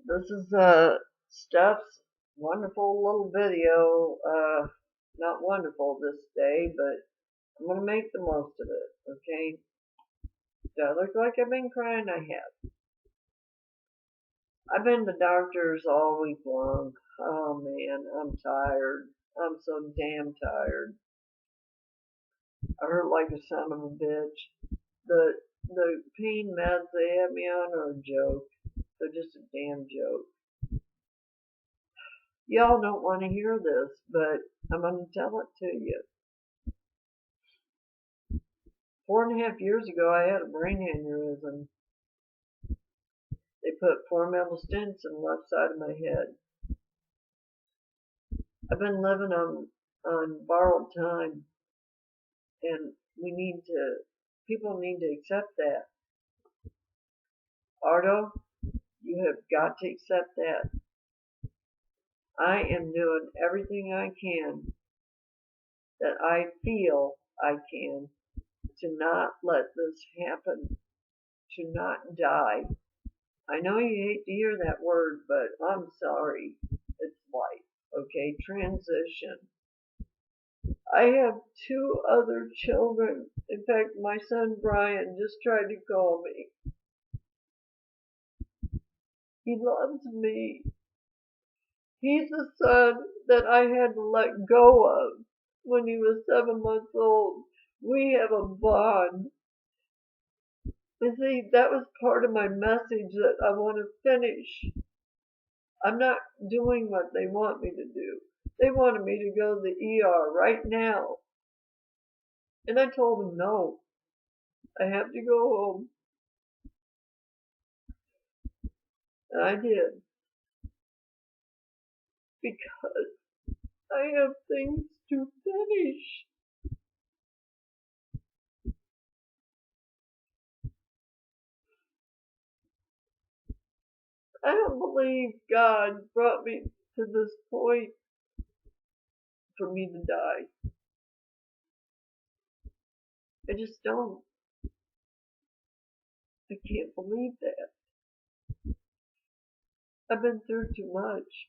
This is Steph's wonderful little video. Not wonderful this day, but I'm gonna make the most of it. Okay? Do I look like I've been crying? I have. I've been to doctors all week long. Oh man, I'm tired. I'm so damn tired. I hurt like a son of a bitch. The pain meds they have me on are a joke. They're just a damn joke. Y'all don't want to hear this, but I'm going to tell it to you. 4.5 years ago, I had a brain aneurysm. They put 4 metal stents in the left side of my head. I've been living on borrowed time, and people need to accept that. Ardo, you have got to accept that. I am doing everything I can that I feel I can to not let this happen, to not die. I know you hate to hear that word, but I'm sorry. It's life, okay? Transition. I have two other children. In fact, my son Brian just tried to call me. He loves me. He's the son that I had to let go of when he was 7 months old. We have a bond. You see, that was part of my message that I want to finish. I'm not doing what they want me to do. They wanted me to go to the ER right now. And I told them no. I have to go home. And I did. Because I have things to finish. I don't believe God brought me to this point for me to die. I just don't. I can't believe that. I've been through too much.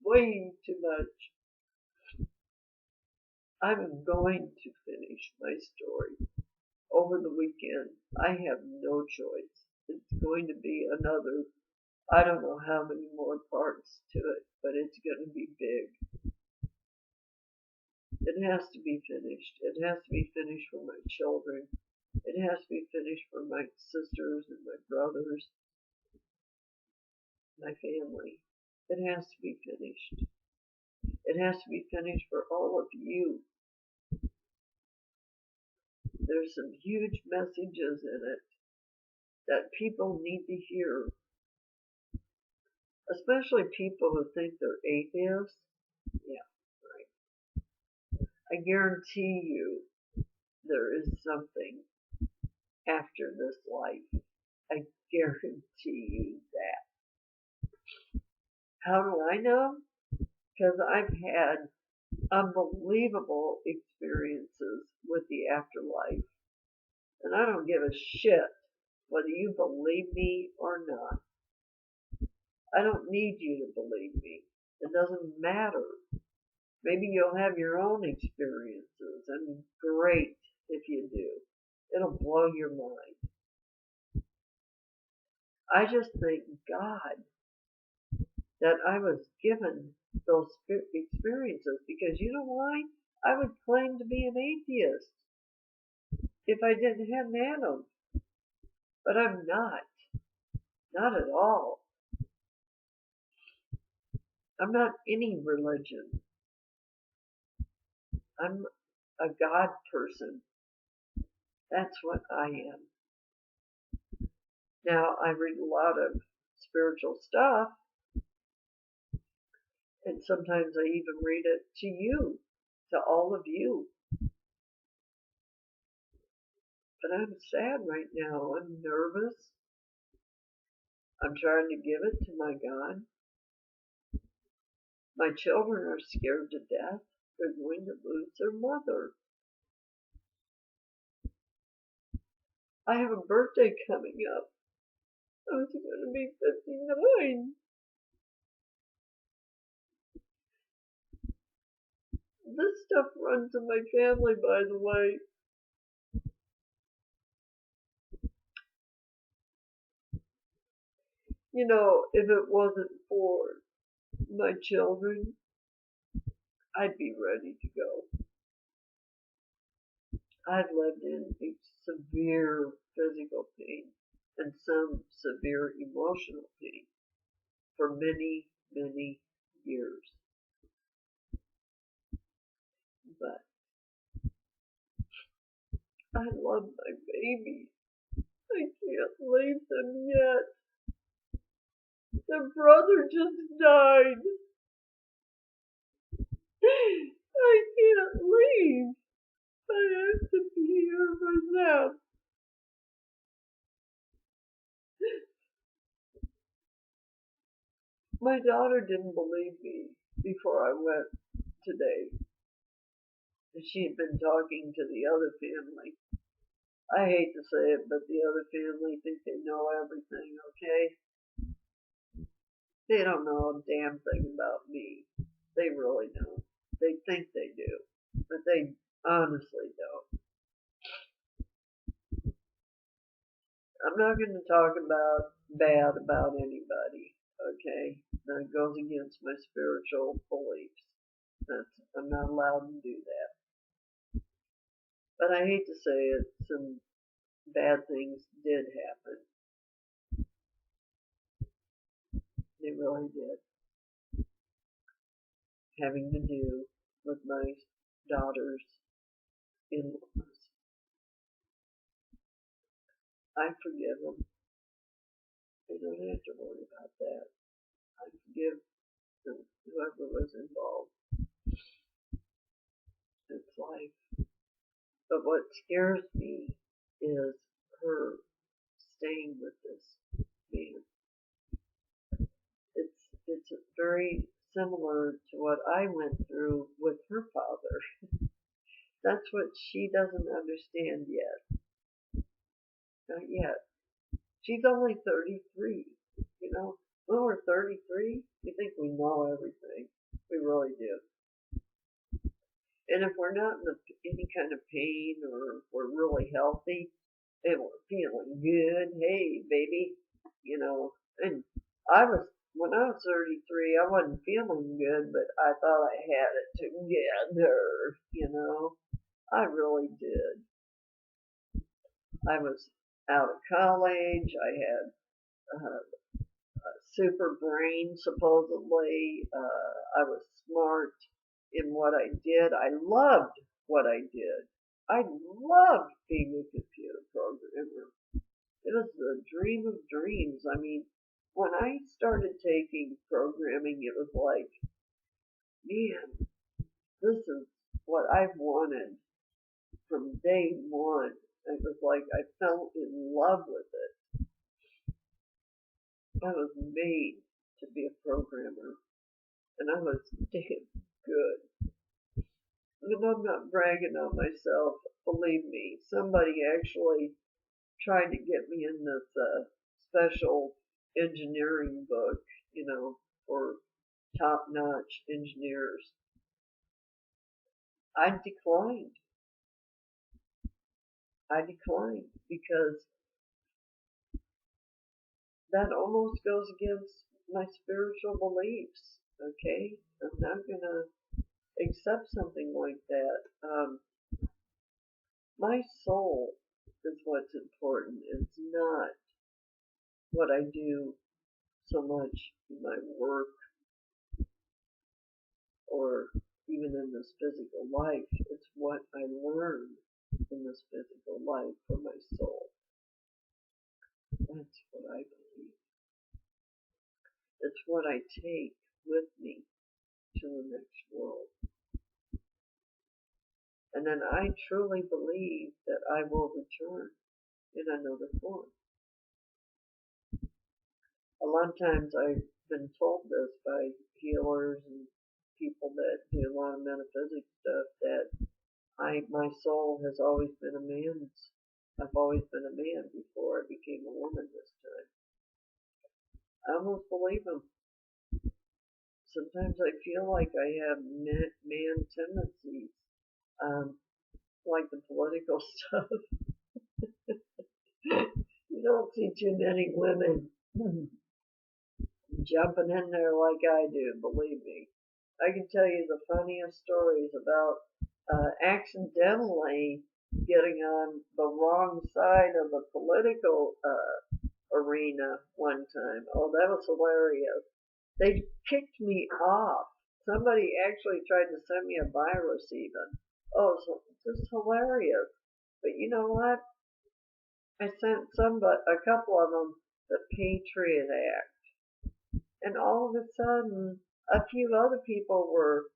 Way too much. I'm going to finish my story over the weekend. I have no choice. It's going to be another, I don't know how many more parts to it, but it's going to be big. It has to be finished. It has to be finished for my children. It has to be finished for my sisters and my brothers, my family. It has to be finished. It has to be finished for all of you. There's some huge messages in it that people need to hear, especially people who think they're atheists. Yeah, right. I guarantee you there is something after this life. I guarantee you that. How do I know? Because I've had unbelievable experiences with the afterlife. And I don't give a shit whether you believe me or not. I don't need you to believe me. It doesn't matter. Maybe you'll have your own experiences, and great if you do. It'll blow your mind. I just thank God that I was given those experiences, because you know why? I would claim to be an atheist if I didn't have them. But I'm not. Not at all. I'm not any religion. I'm a God person. That's what I am. Now, I read a lot of spiritual stuff, and sometimes I even read it to you, to all of you. But I'm sad right now. I'm nervous. I'm trying to give it to my God. My children are scared to death. They're going to lose their mother. I have a birthday coming up. I was going to be 59. This stuff runs in my family, by the way. You know, if it wasn't for my children, I'd be ready to go. I've lived in a severe physical pain and some severe emotional pain for many, many years. But I love my babies. I can't leave them yet. Their brother just died. I can't leave. I have to be here for them. My daughter didn't believe me before I went today. She had been talking to the other family. I hate to say it, but the other family think they know everything, okay? They don't know a damn thing about me. They really don't. They think they do, but they honestly don't. I'm not going to talk about bad about anybody, okay? That goes against my spiritual beliefs. I'm not allowed to do that. But I hate to say it, some bad things did happen. They really did. Having to do with my daughter's in-laws. I forgive them. They don't have to worry about that. I forgive whoever was involved. It's life. But what scares me is her staying with this man. It's very similar to what I went through with her father. That's what she doesn't understand yet. Not yet. She's only 33. You know, when we're 33, we think we know everything. We really do. And if we're not in any kind of pain or if we're really healthy and we're feeling good, hey, baby, you know. And when I was 33, I wasn't feeling good, but I thought I had it together, you know. I really did. I was out of college. I had a super brain, supposedly. I was smart in what I did. I loved what I did. I loved being a computer programmer. It was the dream of dreams. I mean, when I started taking programming, it was like, man, this is what I've wanted from day one. It was like I fell in love with it. I was made to be a programmer, and I was damn good. And I'm not bragging on myself, believe me. Somebody actually tried to get me in this special engineering book, you know, for top-notch engineers. I declined. I declined because that almost goes against my spiritual beliefs. Okay, I'm not gonna accept something like that. My soul is what's important. It's not what I do so much in my work or even in this physical life. It's what I learn in this physical life for my soul. That's what I believe. It's what I take with me to the next world. And then I truly believe that I will return in another form. A lot of times I've been told this by healers and people that do a lot of metaphysics stuff that my soul has always been a man's. I've always been a man before I became a woman this time. I almost believe them. Sometimes I feel like I have man tendencies, um, like the political stuff. You don't see too many women jumping in there like I do, believe me. I can tell you the funniest stories about accidentally getting on the wrong side of the political arena one time. Oh, that was hilarious. They kicked me off. Somebody actually tried to send me a virus even. Oh, so just hilarious. But you know what? I sent a couple of them the Patriot Act, and all of a sudden, a few other people were,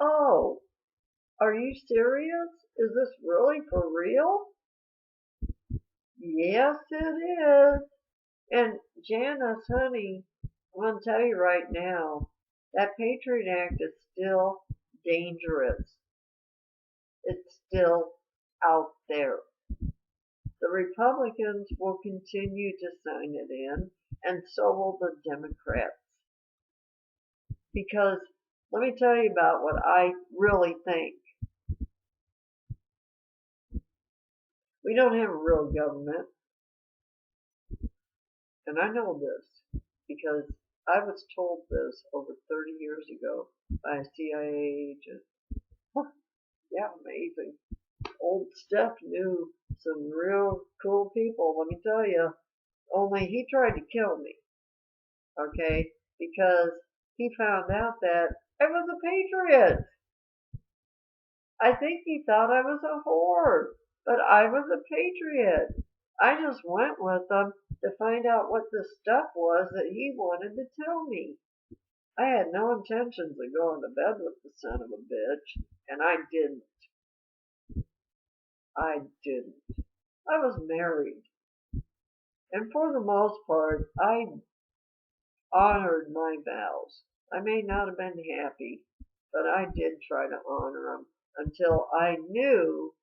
"Oh, are you serious? Is this really for real?" Yes, it is. And Janice, honey, I want to tell you right now, that Patriot Act is still dangerous. It's still out there. The Republicans will continue to sign it in, and so will the Democrats. Because let me tell you about what I really think. We don't have a real government, and I know this because I was told this over 30 years ago by a CIA agent. Yeah, amazing. Old Steph knew some real cool people, let me tell you. Only he tried to kill me, okay? Because he found out that I was a patriot. I think he thought I was a whore, but I was a patriot. I just went with him to find out what the stuff was that he wanted to tell me. I had no intentions of going to bed with the son of a bitch, and I didn't. I didn't. I was married, and for the most part, I honored my vows. I may not have been happy, but I did try to honor them until I knew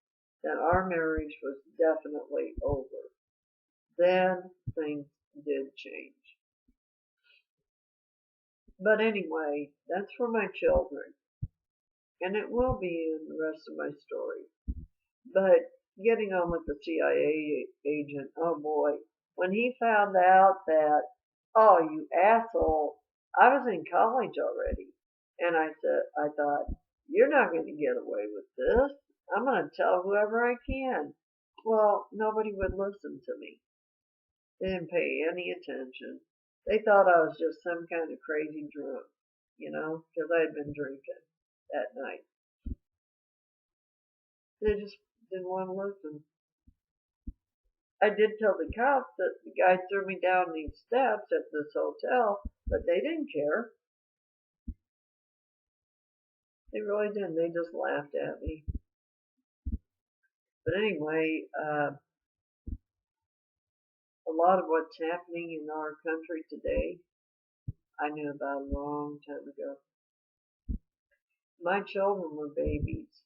that our marriage was definitely over. Then things did change. But anyway, that's for my children, and it will be in the rest of my story. But getting on with the CIA agent, oh boy, when he found out that, oh, you asshole, I was in college already. And I thought, you're not going to get away with this. I'm going to tell whoever I can. Well, nobody would listen to me. They didn't pay any attention. They thought I was just some kind of crazy drunk, because I had been drinking that night. They just didn't want to listen. I did tell the cops that the guy threw me down these steps at this hotel, but they didn't care. They really didn't. They just laughed at me. But anyway, a lot of what's happening in our country today, I knew about a long time ago. My children were babies.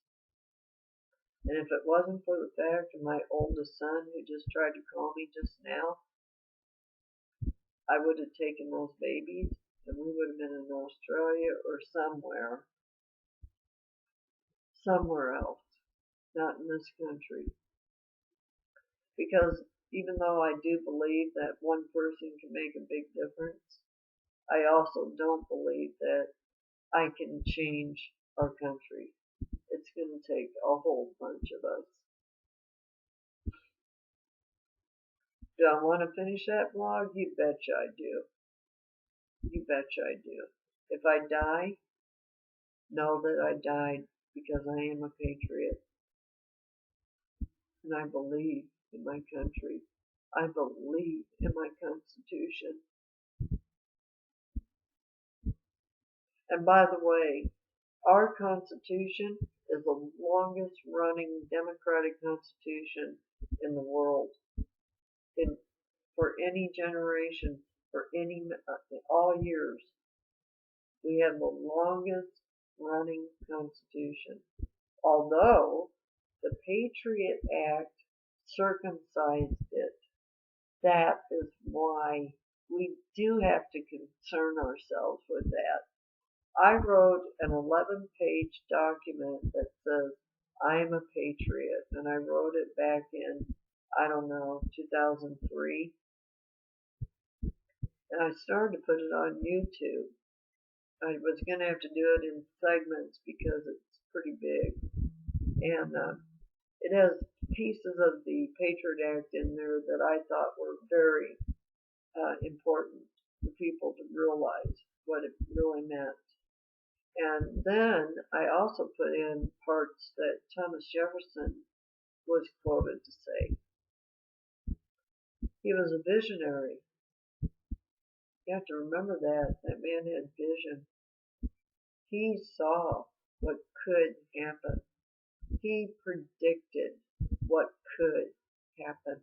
And if it wasn't for the fact of my oldest son who just tried to call me just now, I would have taken those babies and we would have been in Australia or somewhere else, not in this country. Because even though I do believe that one person can make a big difference, I also don't believe that I can change our country. It's going to take a whole bunch of us. Do I want to finish that vlog? You betcha I do. You betcha I do. If I die, know that I died because I am a patriot. And I believe in my country. I believe in my Constitution. And by the way, our Constitution is the longest running democratic constitution in the world. For any generation, for all years, we have the longest running constitution. Although the Patriot Act circumcised it. That is why we do have to concern ourselves with that. I wrote an 11-page document that says, I am a patriot, and I wrote it back in, I don't know, 2003, and I started to put it on YouTube. I was going to have to do it in segments because it's pretty big, and it has pieces of the Patriot Act in there that I thought were very important for people to realize what it really meant. And then I also put in parts that Thomas Jefferson was quoted to say. He was a visionary. You have to remember that. That man had vision. He saw what could happen. He predicted what could happen.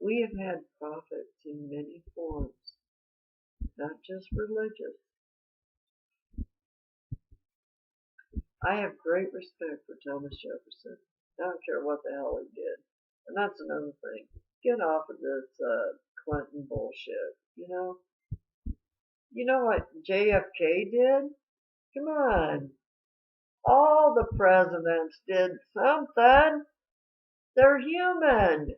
We have had prophets in many forms, not just religious. I have great respect for Thomas Jefferson. I don't care what the hell he did. And that's another thing. Get off of this Clinton bullshit, you know? You know what JFK did? Come on. All the presidents did something. They're human.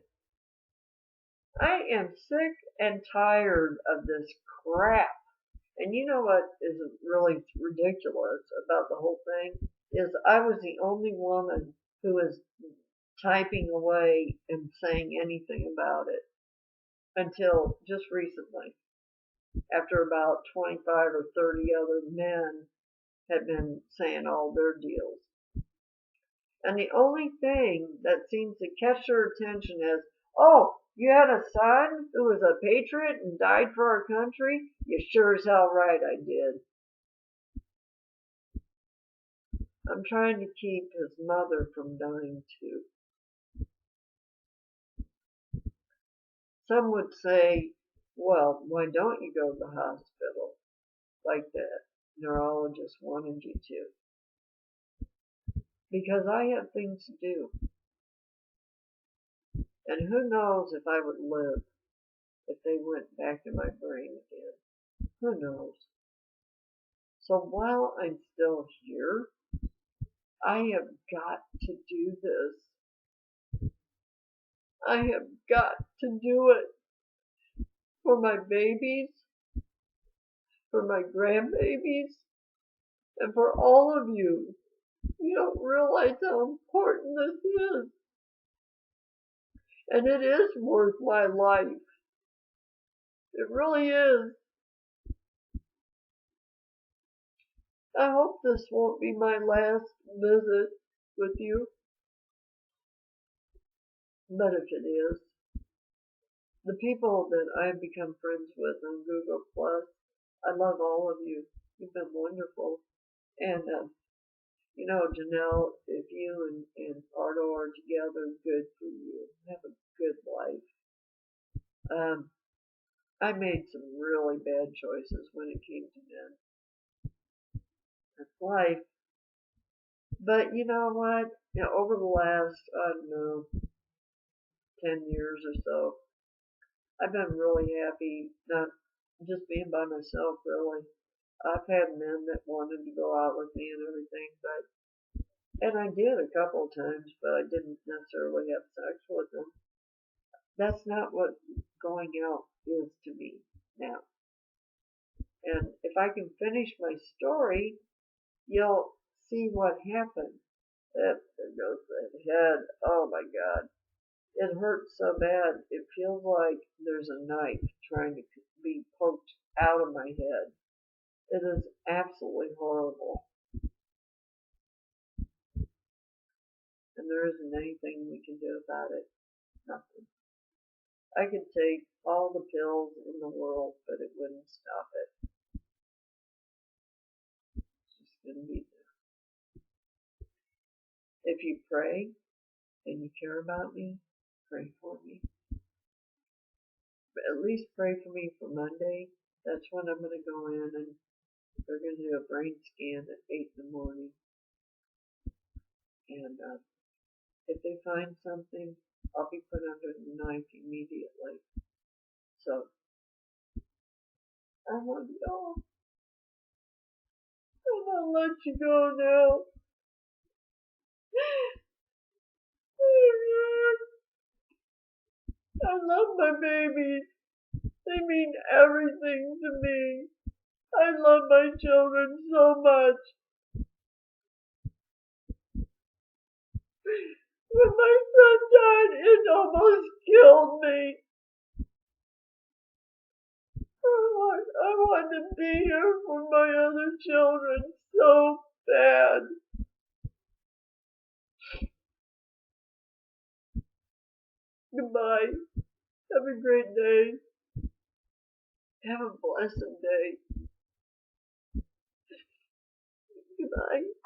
I am sick and tired of this crap. And you know what is really ridiculous about the whole thing? Is I was the only woman who was typing away and saying anything about it until just recently, after about 25 or 30 other men had been saying all their deals. And the only thing that seems to catch their attention is, oh, you had a son who was a patriot and died for our country? You sure as hell right I did. I'm trying to keep his mother from dying too. Some would say, well, why don't you go to the hospital like that neurologist wanted you to? Because I have things to do. And who knows if I would live if they went back in my brain again. Who knows? So while I'm still here, I have got to do this. I have got to do it for my babies, for my grandbabies, and for all of you. You don't realize how important this is. And it is worth my life. It really is. I hope this won't be my last visit with you. But if it is, the people that I've become friends with on Google Plus, I love all of you. You've been wonderful. And, you know, Janelle, if you and Pardo are together, good for you. Have a good life. I made some really bad choices when it came to men. That's life. But you know what? You know, over the last, I don't know, 10 years or so, I've been really happy not just being by myself, really. I've had men that wanted to go out with me and everything, and I did a couple of times, but I didn't necessarily have sex with them. That's not what going out is to me now. And if I can finish my story, you'll see what happened. There goes that head. Oh my God. It hurts so bad. It feels like there's a knife trying to be poked out of my head. It is absolutely horrible. And there isn't anything we can do about it. Nothing. I could take all the pills in the world, but it wouldn't stop it. It's just going to be there. If you pray and you care about me, pray for me. But at least pray for me for Monday. That's when I'm going to go in and they're going to do a brain scan at 8 in the morning. And if they find something, I'll be put under the knife immediately. So I want to go. I'm gonna let you go now. Oh, God. I love my babies. They mean everything to me. I love my children so much. When my son died, it almost killed me. I want to be here for my other children so bad. Goodbye. Have a great day. Have a blessed day. Goodbye.